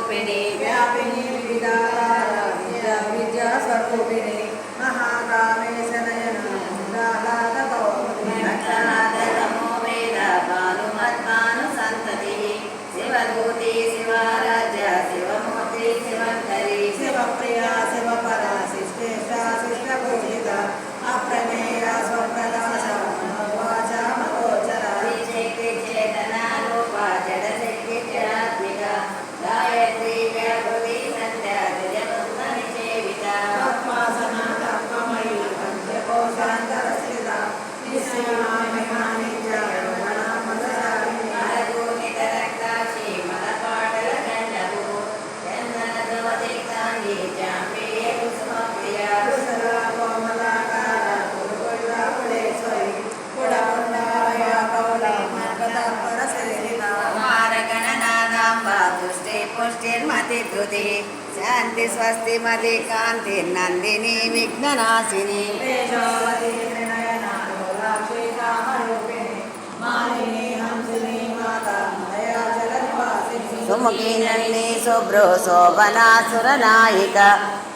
रूपिणी व्यापिनी विविधाकार विद्या स्वरूपिणी महाकामेश नयना नमो वेद भानुमत्मानुसन्ततिः शिवदूती शिवाराध्य शिवमूर्ति शिवङ्करी शिवप्रिया शिवपदा शिष्टेशा शिष्टपूजिता अप्रमेया स्वप्रकाशा मनोवाचा मनोचरा श्रीशक्ति चेतना रूपा जडशक्तित्यात्मिका गायत्री व्यापृति सन्ध्या जगन्मनिसेविता पद्मासना तत्त्वमयी पंचकोशान्तरस्थिता निःश्रीमानिमानित्या रमणामलसारिणी अरगुणितरक्ताक्षी मलपाटलगण्डभू चन्दनद्रवतिक्ताङ्गी चाम्पेये कुसुमप्रिया कुशला कोमलाकारा कुरुकुल्लाकुलेश्वरी कुडकुण्डालया कौला मर्कतपरशरीरिता कुमारगणनादाम्बा तुष्टि पुष्टिर्मतिधृतिः शान्ति स्वस्ति मति कान्तिर्नन्दिनी विघ्ननाशिनी तेजोवती त्रिनयना लोलाक्षी कामरूपिणी मालिनी हंसिनी माता मलयाचलनिवासिनी सुमुखी नलिनी शुभ्रो शोभना सुरनायिका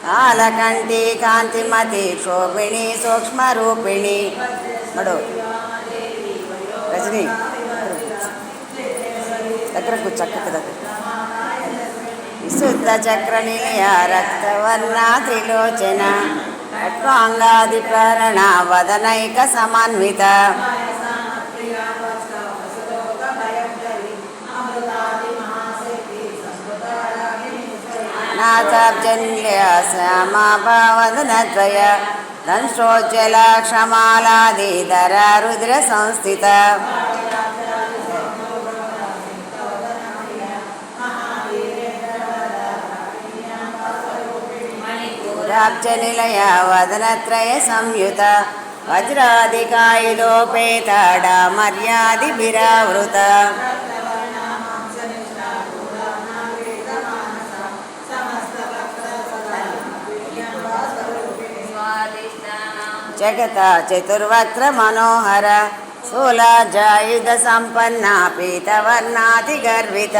कालकण्ठी कान्तिमती शोभिनी सूक्ष्मरूपिणी नडो रजनी దగ్గర చక్కకి దగ్గర విశుద్ధ చక్రనిలయ రక్తవర్ణ త్రిలోచన ఖట్వాంగాదిప్రరణ వదనైక సమన్విత నాచాబ్జన్య శ్యామాభావదనద్వయ దంశోజ్వల క్షమాలాదిధర రుద్ర సంస్థిత నిలయ వదనత్రయ సంయుత వజ్రాధికాయుధోపేతాడ మర్యాదిభిరావృత జగత చతుర్వక్ర మనోహర శూలాజాయుధ సంపన్న పీతవర్ణాతి గర్విత